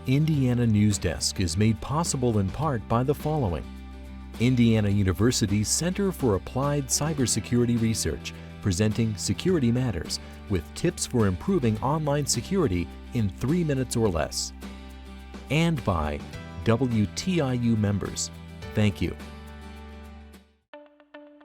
Indiana Newsdesk is made possible in part by the following. Indiana University's Center for Applied Cybersecurity Research, presenting Security Matters with tips for improving online security in 3 minutes or less. And by WTIU members. Thank you.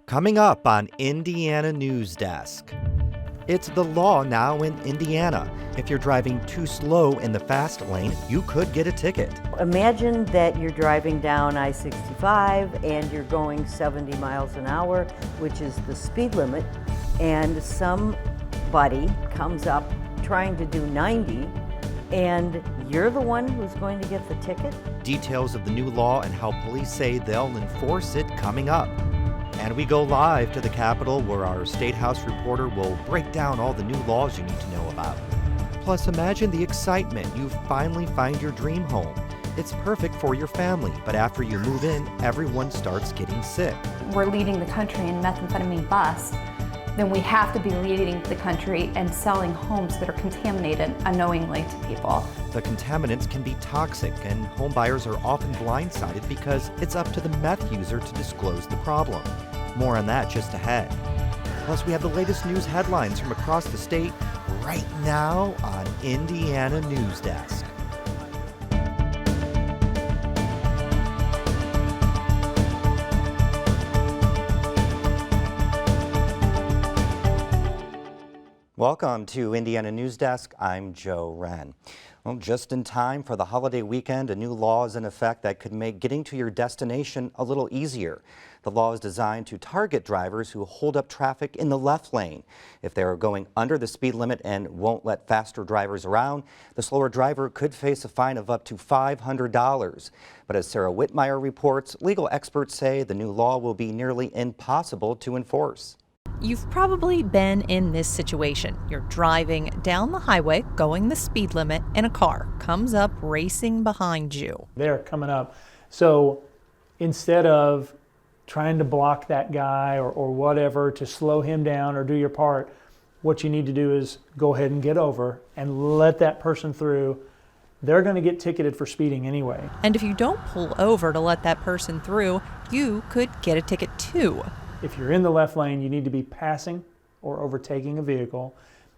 Coming up on Indiana Newsdesk. It's the law now in Indiana. If you're driving too slow in the fast lane, you could get a ticket. Imagine that you're driving down I-65 and you're going 70 miles an hour, which is the speed limit, and somebody comes up trying to do 90, and you're the one who's going to get the ticket? Details of the new law and how police say they'll enforce it coming up. And we go live to the Capitol, where our Statehouse reporter will break down all the new laws you need to know about. Plus, imagine the excitement. You finally find your dream home. It's perfect for your family, but after you move in, everyone starts getting sick. We're leading the country in methamphetamine busts, then we have to be leading the country and selling homes that are contaminated unknowingly to people. The contaminants can be toxic, and homebuyers are often blindsided because it's up to the meth user to disclose the problem. More on that just ahead. Plus, we have the latest news headlines from across the state right now on Indiana Newsdesk. Welcome to Indiana Newsdesk. I'm Joe Wren. Well, just in time for the holiday weekend, a new law is in effect that could make getting to your destination a little easier. The law is designed to target drivers who hold up traffic in the left lane. If they are going under the speed limit and won't let faster drivers around, the slower driver could face a fine of up to $500. But as Sarah Whitmire reports, legal experts say the new law will be nearly impossible to enforce. You've probably been in this situation. You're driving down the highway, going the speed limit, and a car comes up racing behind you. They're coming up. So instead of trying to block that guy or whatever to slow him down or do your part, what you need to do is go ahead and get over and let that person through. They're going to get ticketed for speeding anyway. And if you don't pull over to let that person through, you could get a ticket too. If you're in the left lane, you need to be passing or overtaking a vehicle.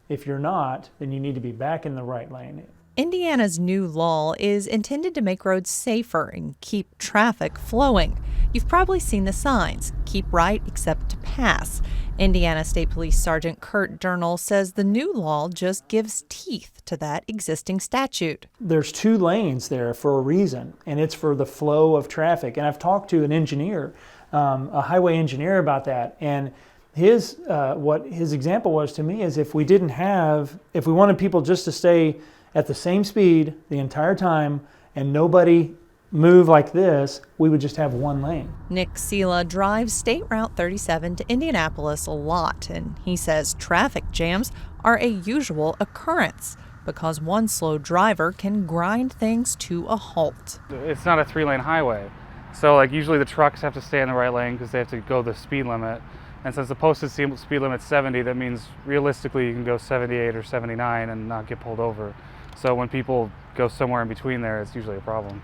If you're not, then you need to be back in the right lane. Indiana's new law is intended to make roads safer and keep traffic flowing. You've probably seen the signs, keep right except to pass. Indiana State Police Sergeant Kurt Durnall says the new law just gives teeth to that existing statute. There's 2 lanes there for a reason, and it's for the flow of traffic. And I've talked to an engineer, a highway engineer, about that, and what his example was to me is if we wanted people just to stay at the same speed the entire time and nobody move like this, we would just have 1 lane. Nick Sela drives State Route 37 to Indianapolis a lot, and he says traffic jams are a usual occurrence because one slow driver can grind things to a halt. It's not a 3-lane highway, so usually the trucks have to stay in the right lane because they have to go the speed limit. And since the posted speed limit's 70, that means realistically you can go 78 or 79 and not get pulled over. So when people go somewhere in between there, it's usually a problem.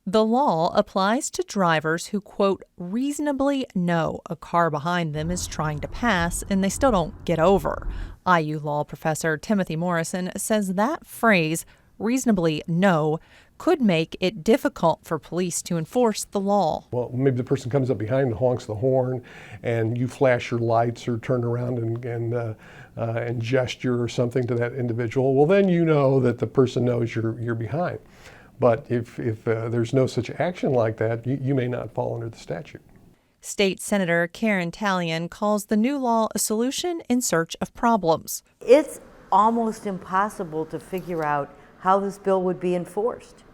The law applies to drivers who, quote, reasonably know a car behind them is trying to pass and they still don't get over. IU law professor Timothy Morrison says that phrase, reasonably know, could make it difficult for police to enforce the law. Well, maybe the person comes up behind and honks the horn and you flash your lights or turn around and gesture or something to that individual. Well, then you know that the person knows you're behind. But if there's no such action like that, you may not fall under the statute. State Senator Karen Talion calls the new law a solution in search of problems. It's almost impossible to figure out how this bill would be enforced.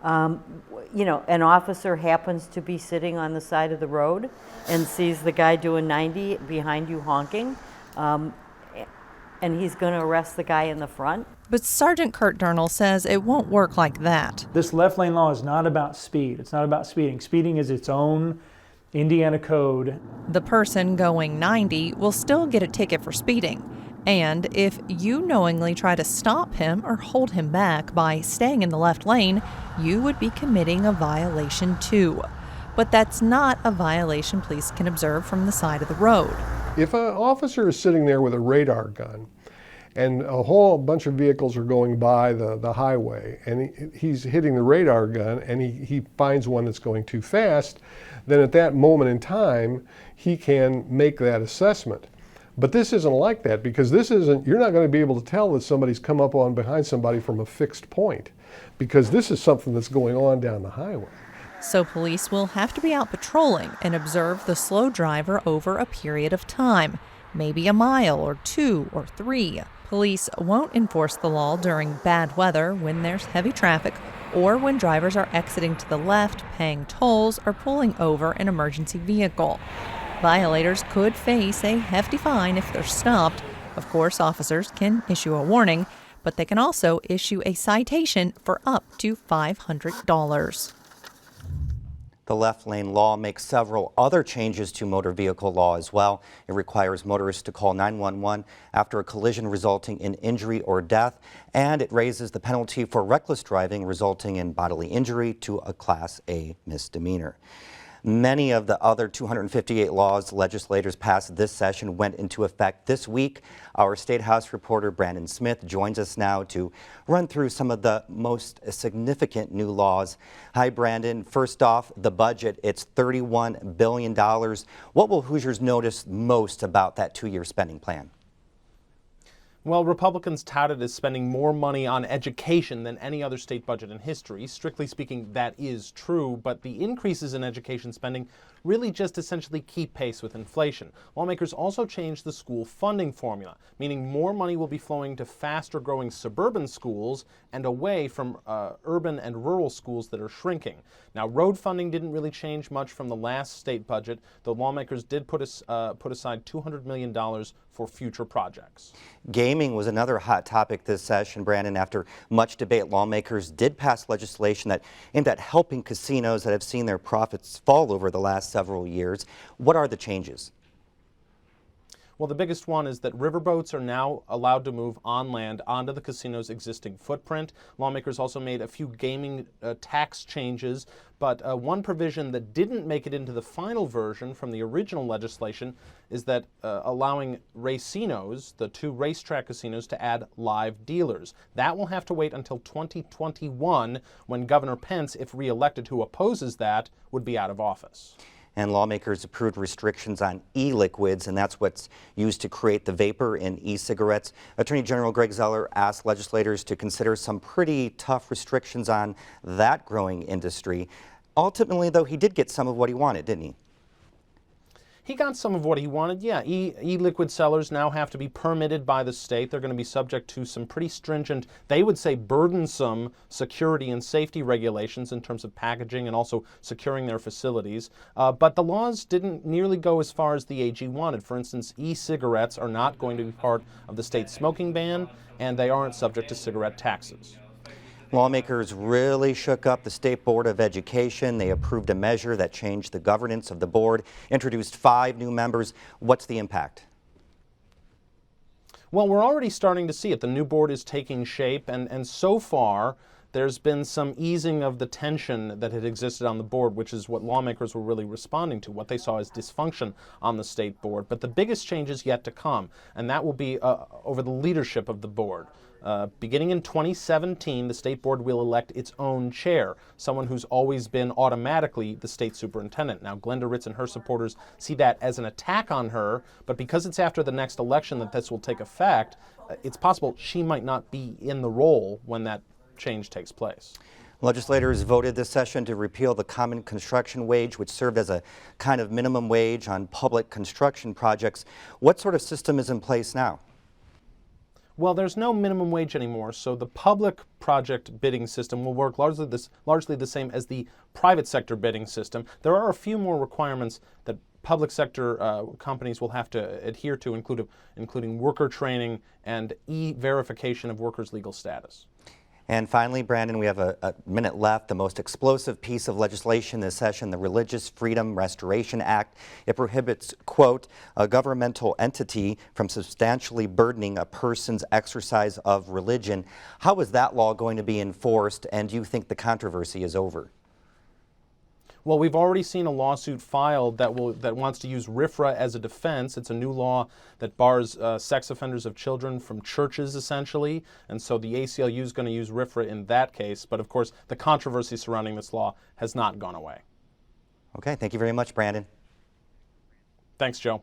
An officer happens to be sitting on the side of the road and sees the guy doing 90 behind you honking, and he's going to arrest the guy in the front. But Sergeant Kurt Durnall says it won't work like that. This left lane law is not about speed. It's not about speeding. Speeding is its own Indiana code. The person going 90 will still get a ticket for speeding. And if you knowingly try to stop him or hold him back by staying in the left lane, you would be committing a violation too. But that's not a violation police can observe from the side of the road. If an officer is sitting there with a radar gun and a whole bunch of vehicles are going by the highway and he's hitting the radar gun and he finds one that's going too fast, then at that moment in time, he can make that assessment. But this isn't like that, because you're not going to be able to tell that somebody's come up on behind somebody from a fixed point, because this is something that's going on down the highway. So police will have to be out patrolling and observe the slow driver over a period of time, maybe a mile or 2 or 3. Police won't enforce the law during bad weather when there's heavy traffic or when drivers are exiting to the left, paying tolls, or pulling over an emergency vehicle. Violators could face a hefty fine if they're stopped. Of course, officers can issue a warning, but they can also issue a citation for up to $500. The left lane law makes several other changes to motor vehicle law as well. It requires motorists to call 911 after a collision resulting in injury or death, and it raises the penalty for reckless driving resulting in bodily injury to a Class A misdemeanor. Many of the other 258 laws legislators passed this session went into effect this week. Our Statehouse reporter Brandon Smith joins us now to run through some of the most significant new laws. Hi, Brandon. First off, the budget. It's $31 billion. What will Hoosiers notice most about that 2-year spending plan? Well, Republicans touted as spending more money on education than any other state budget in history. Strictly speaking, that is true, but the increases in education spending really just essentially keep pace with inflation. Lawmakers also changed the school funding formula, meaning more money will be flowing to faster growing suburban schools and away from urban and rural schools that are shrinking. Now, road funding didn't really change much from the last state budget, though lawmakers did put aside $200 million for future projects. Gaming was another hot topic this session, Brandon. After much debate, lawmakers did pass legislation that aimed at helping casinos that have seen their profits fall over the last several years. What are the changes? Well, the biggest one is that riverboats are now allowed to move on land onto the casino's existing footprint. Lawmakers also made a few gaming tax changes, but one provision that didn't make it into the final version from the original legislation is that allowing racinos, the 2 racetrack casinos, to add live dealers. That will have to wait until 2021, when Governor Pence, if reelected, who opposes that, would be out of office. And lawmakers approved restrictions on e-liquids, and that's what's used to create the vapor in e-cigarettes. Attorney General Greg Zoeller asked legislators to consider some pretty tough restrictions on that growing industry. Ultimately, though, he did get some of what he wanted, didn't he? He got some of what he wanted, yeah. E-liquid sellers now have to be permitted by the state. They're going to be subject to some pretty stringent, they would say burdensome, security and safety regulations in terms of packaging and also securing their facilities. But the laws didn't nearly go as far as the AG wanted. For instance, e-cigarettes are not going to be part of the state smoking ban, and they aren't subject to cigarette taxes. Lawmakers really shook up the State Board of Education. They approved a measure that changed the governance of the board, introduced 5 new members. What's the impact? Well, we're already starting to see it. The new board is taking shape, and so far there's been some easing of the tension that had existed on the board, which is what lawmakers were really responding to, what they saw as dysfunction on the state board. But the biggest change is yet to come, and that will be over the leadership of the board. Beginning in 2017, the state board will elect its own chair, someone who's always been automatically the state superintendent. Now, Glenda Ritz and her supporters see that as an attack on her, but because it's after the next election that this will take effect, it's possible she might not be in the role when that change takes place. Legislators voted this session to repeal the common construction wage, which served as a kind of minimum wage on public construction projects. What sort of system is in place now? Well, there's no minimum wage anymore, so the public project bidding system will work largely the same as the private sector bidding system. There are a few more requirements that public sector companies will have to adhere to, including worker training and e-verification of workers' legal status. And finally, Brandon, we have a minute left. The most explosive piece of legislation this session, the Religious Freedom Restoration Act. It prohibits, quote, a governmental entity from substantially burdening a person's exercise of religion. How is that law going to be enforced, and do you think the controversy is over? Well, we've already seen a lawsuit filed that wants to use RFRA as a defense. It's a new law that bars sex offenders of children from churches, essentially, and so the ACLU is going to use RFRA in that case. But of course, the controversy surrounding this law has not gone away. Okay, thank you very much, Brandon. Thanks, Joe.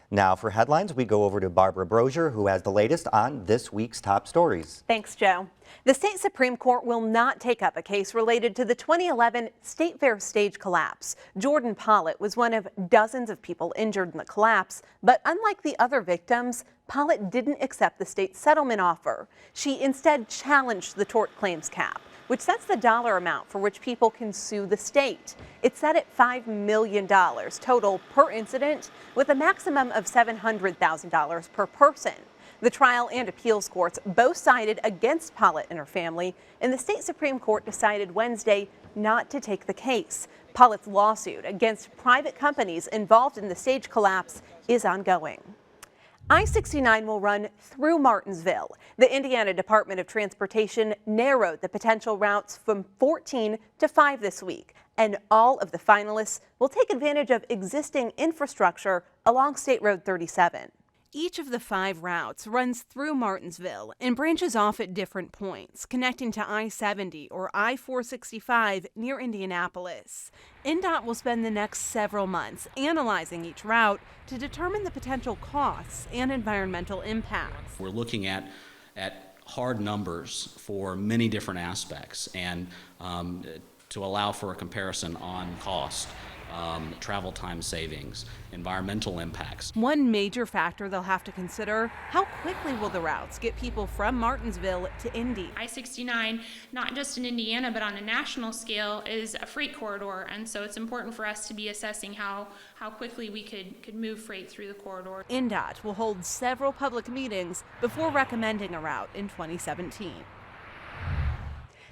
Now for headlines, we go over to Barbara Brozier, who has the latest on this week's top stories. Thanks, Joe. The state Supreme Court will not take up a case related to the 2011 State Fair stage collapse. Jordan Pollitt was one of dozens of people injured in the collapse, but unlike the other victims, Pollitt didn't accept the state's settlement offer. She instead challenged the tort claims cap, which sets the dollar amount for which people can sue the state. It's set at $5 million total per incident, with a maximum of $700,000 per person. The trial and appeals courts both sided against Pollitt and her family, and the state Supreme Court decided Wednesday not to take the case. Pollitt's lawsuit against private companies involved in the stage collapse is ongoing. I-69 will run through Martinsville. The Indiana Department of Transportation narrowed the potential routes from 14 to 5 this week, and all of the finalists will take advantage of existing infrastructure along State Road 37. Each of the 5 routes runs through Martinsville and branches off at different points, connecting to I-70 or I-465 near Indianapolis. INDOT will spend the next several months analyzing each route to determine the potential costs and environmental impacts. We're looking at hard numbers for many different aspects, and to allow for a comparison on cost. Travel time savings, environmental impacts. One major factor they'll have to consider, how quickly will the routes get people from Martinsville to Indy? I-69, not just in Indiana, but on a national scale, is a freight corridor, and so it's important for us to be assessing how quickly we could move freight through the corridor. INDOT will hold several public meetings before recommending a route in 2017.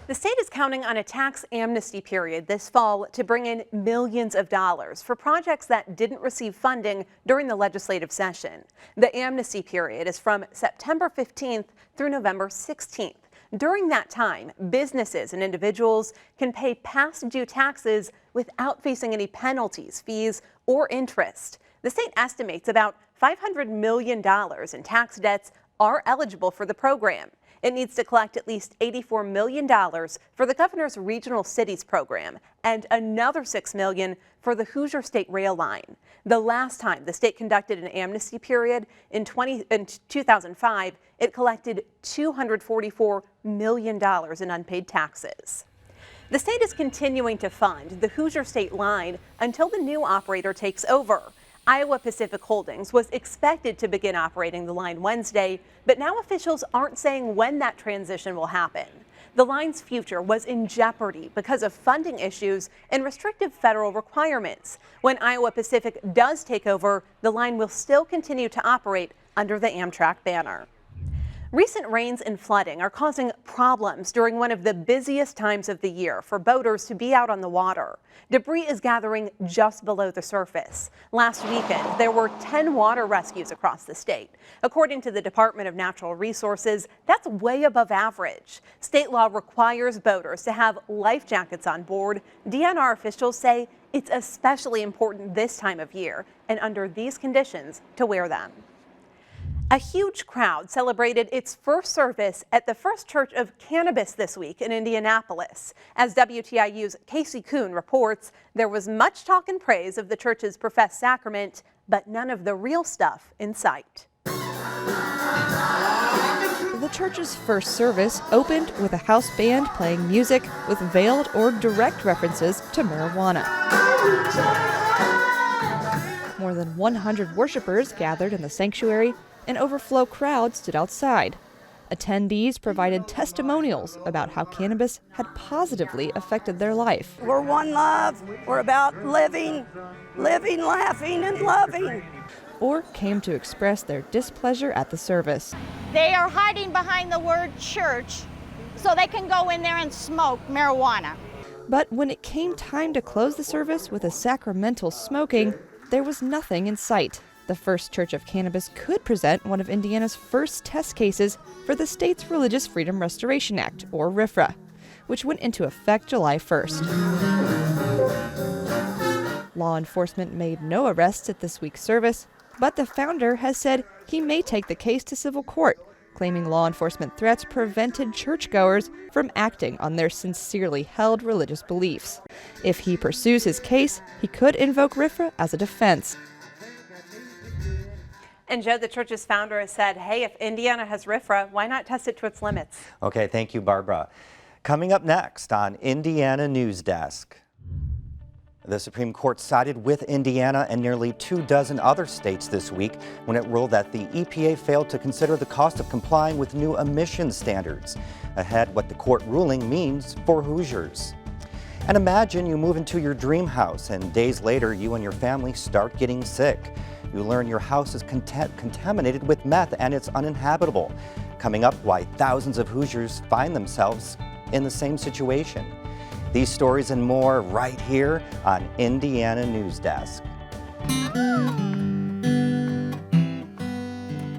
The state is counting on a tax amnesty period this fall to bring in millions of dollars for projects that didn't receive funding during the legislative session. The amnesty period is from September 15th through November 16th. During that time, businesses and individuals can pay past due taxes without facing any penalties, fees, or interest. The state estimates about $500 million in tax debts are eligible for the program. It needs to collect at least $84 million for the Governor's Regional Cities program and another $6 million for the Hoosier State Rail Line. The last time the state conducted an amnesty period in 2005, it collected $244 million in unpaid taxes. The state is continuing to fund the Hoosier State Line until the new operator takes over. Iowa Pacific Holdings was expected to begin operating the line Wednesday, but now officials aren't saying when that transition will happen. The line's future was in jeopardy because of funding issues and restrictive federal requirements. When Iowa Pacific does take over, the line will still continue to operate under the Amtrak banner. Recent rains and flooding are causing problems during one of the busiest times of the year for boaters to be out on the water. Debris is gathering just below the surface. Last weekend, there were 10 water rescues across the state. According to the Department of Natural Resources, that's way above average. State law requires boaters to have life jackets on board. DNR officials say it's especially important this time of year and under these conditions to wear them. A huge crowd celebrated its first service at the First Church of Cannabis this week in Indianapolis. As WTIU's Casey Kuhn reports, there was much talk and praise of the church's professed sacrament, but none of the real stuff in sight. The church's first service opened with a house band playing music with veiled or direct references to marijuana. More than 100 worshipers gathered in the sanctuary. An overflow crowd stood outside. Attendees provided testimonials about how cannabis had positively affected their life. We're one love. We're about living, laughing, and loving. Or came to express their displeasure at the service. They are hiding behind the word church so they can go in there and smoke marijuana. But when it came time to close the service with a sacramental smoking, there was nothing in sight. The First Church of Cannabis could present one of Indiana's first test cases for the state's Religious Freedom Restoration Act, or RFRA, which went into effect July 1st. Law enforcement made no arrests at this week's service, but the founder has said he may take the case to civil court, claiming law enforcement threats prevented churchgoers from acting on their sincerely held religious beliefs. If he pursues his case, he could invoke RFRA as a defense. And Joe, the church's founder has said, hey, if Indiana has RFRA, why not test it to its limits? Okay, thank you, Barbara. Coming up next on Indiana Newsdesk. The Supreme Court sided with Indiana and nearly 24 other states this week when it ruled that the EPA failed to consider the cost of complying with new emissions standards. Ahead, what the court ruling means for Hoosiers. And imagine you move into your dream house and days later you and your family start getting sick. You learn your house is contaminated with meth and it's uninhabitable. Coming up, why thousands of Hoosiers find themselves in the same situation. These stories and more right here on Indiana Newsdesk.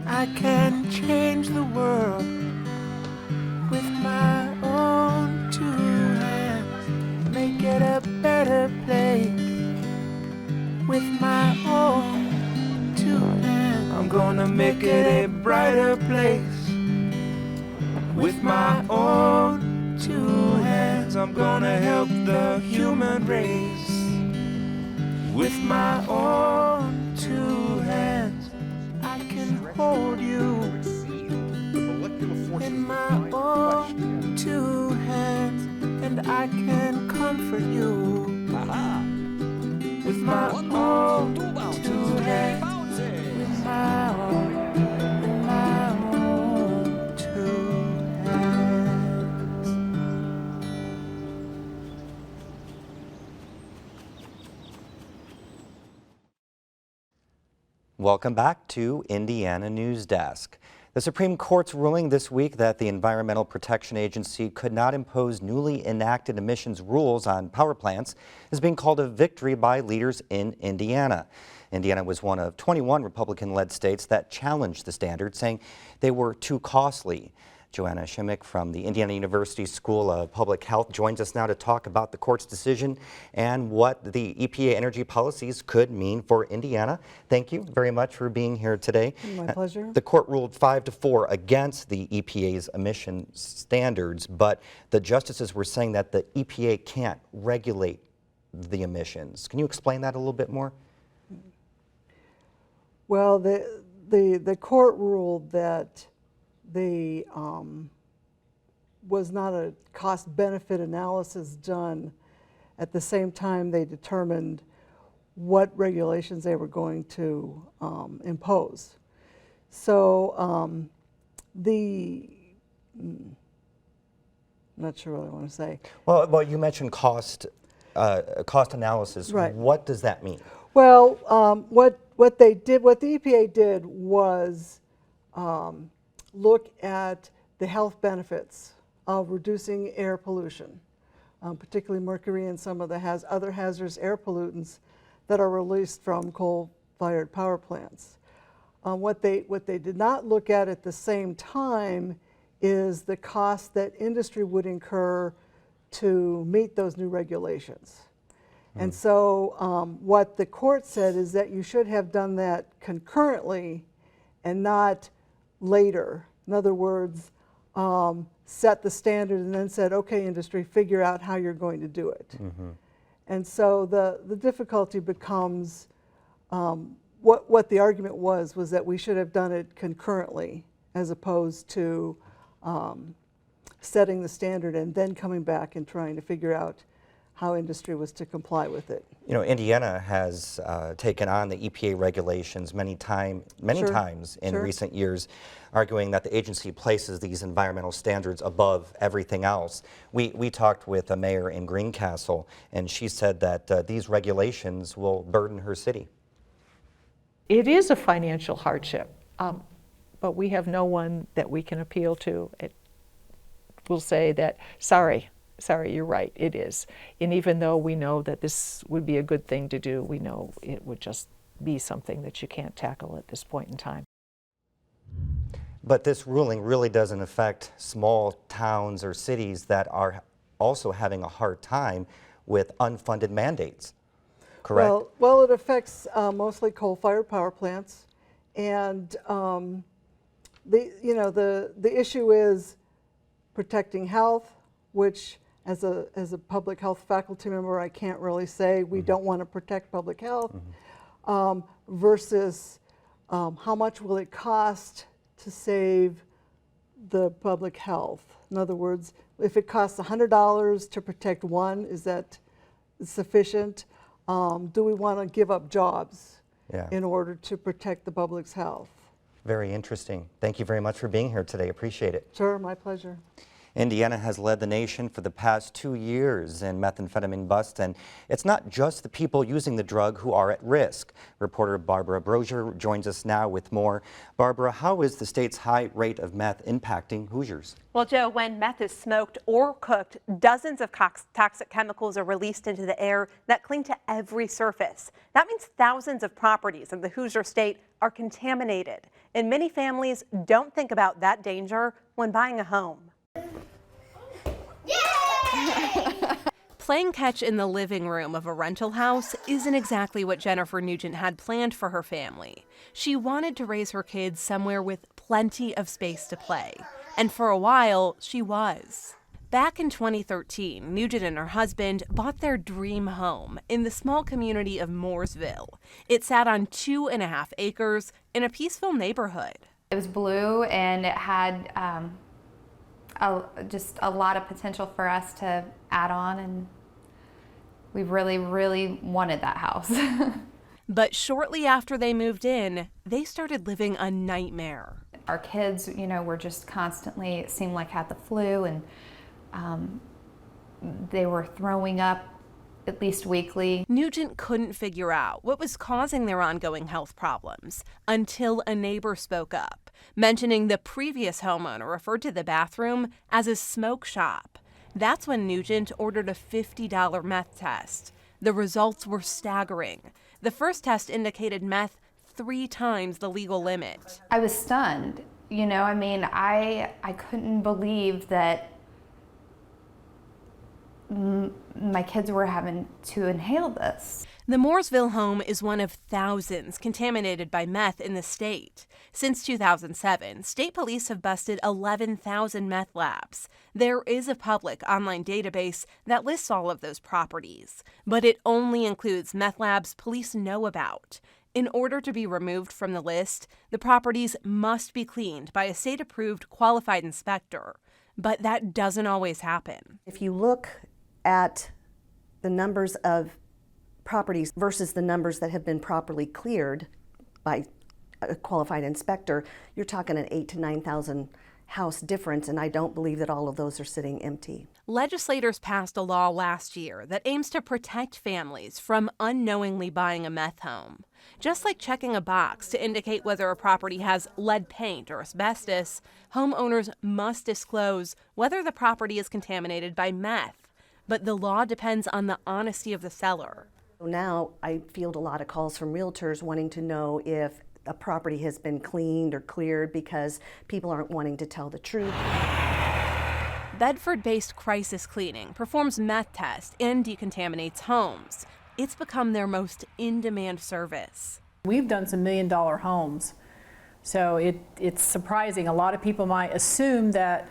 I can change the world with my own two hands, make it a better place with my own two hands. I'm gonna make it a brighter place with my own two hands. I'm gonna help the human race with my own two hands. I can hold you in my own two hands, and I can comfort you with my own two hands, with my own two hands. Welcome back to Indiana Newsdesk. The Supreme Court's ruling this week that the Environmental Protection Agency could not impose newly enacted emissions rules on power plants is being called a victory by leaders in Indiana. Indiana was one of 21 Republican-led states that challenged the standards, saying they were too costly. Joanna Shimmick from the Indiana University School of Public Health joins us now to talk about the court's decision and what the EPA energy policies could mean for Indiana. Thank you very much for being here today. My pleasure. The court ruled 5-4 against the EPA's emission standards, but the justices were saying that the EPA can't regulate the emissions. Can you explain that a little bit more? Well, the court ruled that the was not a cost-benefit analysis done. At the same time, they determined what regulations they were going to impose. So I'm not sure what I want to say. Well, you mentioned cost analysis. Right. What does that mean? Well, what the EPA did was look at the health benefits of reducing air pollution, particularly mercury and some of the other hazardous air pollutants that are released from coal-fired power plants. What they did not look at the same time is the cost that industry would incur to meet those new regulations. And so what the court said is that you should have done that concurrently and not later. In other words, set the standard and then said, okay, industry, figure out how you're going to do it. And so the difficulty becomes, what the argument was that we should have done it concurrently as opposed to setting the standard and then coming back and trying to figure out how industry was to comply with it. You know, Indiana has taken on the EPA regulations many times in recent years, arguing that the agency places these environmental standards above everything else. We talked with a mayor in Greencastle, and she said that these regulations will burden her city. It is a financial hardship, but we have no one that we can appeal to will say that, sorry, you're right, it is. And even though we know that this would be a good thing to do, we know it would just be something that you can't tackle at this point in time. But this ruling really doesn't affect small towns or cities that are also having a hard time with unfunded mandates, correct? Well, it affects mostly coal-fired power plants, and the issue is protecting health, which as a public health faculty member, I can't really say we don't want to protect public health, versus how much will it cost to save the public health. In other words, if it costs $100 to protect one, is that sufficient? Do we want to give up jobs in order to protect the public's health? Very interesting. Thank you very much for being here today. Appreciate it. Sure, my pleasure. Indiana has led the nation for the past 2 years in methamphetamine busts, and it's not just the people using the drug who are at risk. Reporter Barbara Brozier joins us now with more. Barbara, how is the state's high rate of meth impacting Hoosiers? Well, Joe, when meth is smoked or cooked, dozens of toxic chemicals are released into the air that cling to every surface. That means thousands of properties in the Hoosier state are contaminated, and many families don't think about that danger when buying a home. Playing catch in the living room of a rental house isn't exactly what Jennifer Nugent had planned for her family. She wanted to raise her kids somewhere with plenty of space to play, and for a while, she was. Back in 2013, Nugent and her husband bought their dream home in the small community of Mooresville. It sat on 2.5 acres in a peaceful neighborhood. It was blue and it had just a lot of potential for us to add on, and we really, really wanted that house. But shortly after they moved in, they started living a nightmare. Our kids, were just constantly, it seemed like, had the flu, and they were throwing up at least weekly. Nugent couldn't figure out what was causing their ongoing health problems until a neighbor spoke up, mentioning the previous homeowner referred to the bathroom as a smoke shop. That's when Nugent ordered a $50 meth test. The results were staggering. The first test indicated meth 3 times the legal limit. I was stunned. I couldn't believe that my kids were having to inhale this. The Mooresville home is one of thousands contaminated by meth in the state. Since 2007, state police have busted 11,000 meth labs. There is a public online database that lists all of those properties, but it only includes meth labs police know about. In order to be removed from the list, the properties must be cleaned by a state-approved qualified inspector, but that doesn't always happen. If you look at the numbers of properties versus the numbers that have been properly cleared by a qualified inspector, you're talking an 8,000 to 9,000 house difference, and I don't believe that all of those are sitting empty. Legislators passed a law last year that aims to protect families from unknowingly buying a meth home. Just like checking a box to indicate whether a property has lead paint or asbestos, homeowners must disclose whether the property is contaminated by meth. But the law depends on the honesty of the seller. Now I field a lot of calls from realtors wanting to know if a property has been cleaned or cleared because people aren't wanting to tell the truth. Bedford-based Crisis Cleaning performs meth tests and decontaminates homes. It's become their most in-demand service. We've done some $1 million homes, so it's surprising. A lot of people might assume that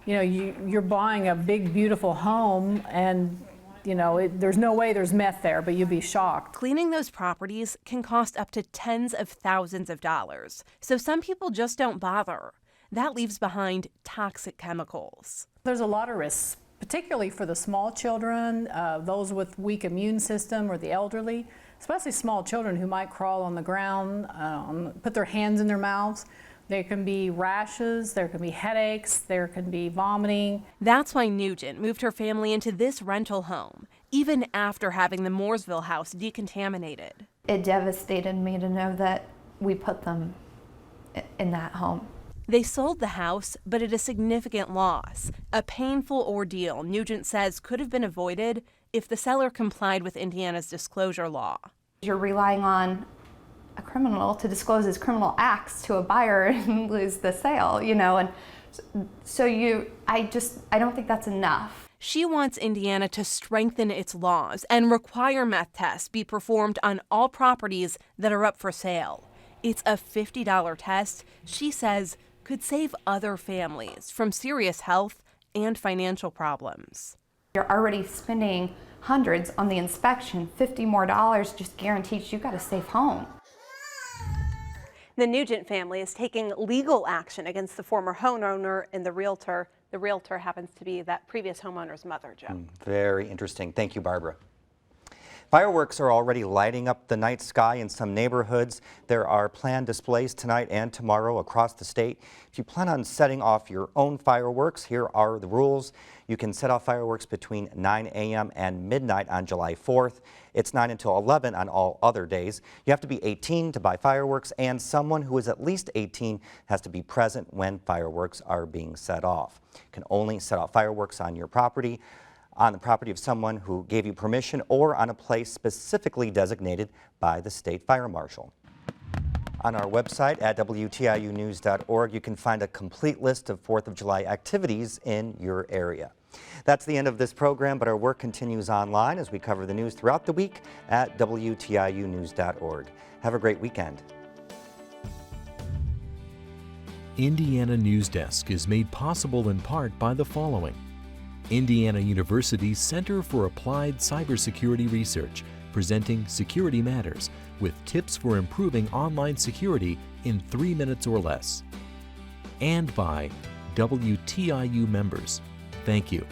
you're buying a big, beautiful home and there's no way there's meth there, but you'd be shocked. Cleaning those properties can cost up to tens of thousands of dollars, so some people just don't bother. That leaves behind toxic chemicals. There's a lot of risks, particularly for the small children, those with weak immune system, or the elderly, especially small children who might crawl on the ground, put their hands in their mouths. There can be rashes, there can be headaches, there can be vomiting. That's why Nugent moved her family into this rental home, even after having the Mooresville house decontaminated. It devastated me to know that we put them in that home. They sold the house, but at a significant loss. A painful ordeal Nugent says could have been avoided if the seller complied with Indiana's disclosure law. You're relying on a criminal to disclose his criminal acts to a buyer and lose the sale, and so I don't think that's enough. She wants Indiana to strengthen its laws and require meth tests be performed on all properties that are up for sale. It's a $50 test, she says, could save other families from serious health and financial problems. You're already spending hundreds on the inspection. $50 more just guarantees you got a safe home. The Nugent family is taking legal action against the former homeowner and the realtor. The realtor happens to be that previous homeowner's mother, Joe. Very interesting. Thank you, Barbara. Fireworks are already lighting up the night sky in some neighborhoods. There are planned displays tonight and tomorrow across the state. If you plan on setting off your own fireworks, here are the rules. You can set off fireworks between 9 a.m. and midnight on July 4th. It's 9 until 11 on all other days. You have to be 18 to buy fireworks, and someone who is at least 18 has to be present when fireworks are being set off. You can only set off fireworks on your property, on the property of someone who gave you permission, or on a place specifically designated by the state fire marshal. On our website at WTIUnews.org, you can find a complete list of 4th of July activities in your area. That's the end of this program, but our work continues online as we cover the news throughout the week at WTIUnews.org. Have a great weekend. Indiana Newsdesk is made possible in part by the following: Indiana University's Center for Applied Cybersecurity Research, presenting Security Matters with tips for improving online security in 3 minutes or less. And by WTIU members. Thank you.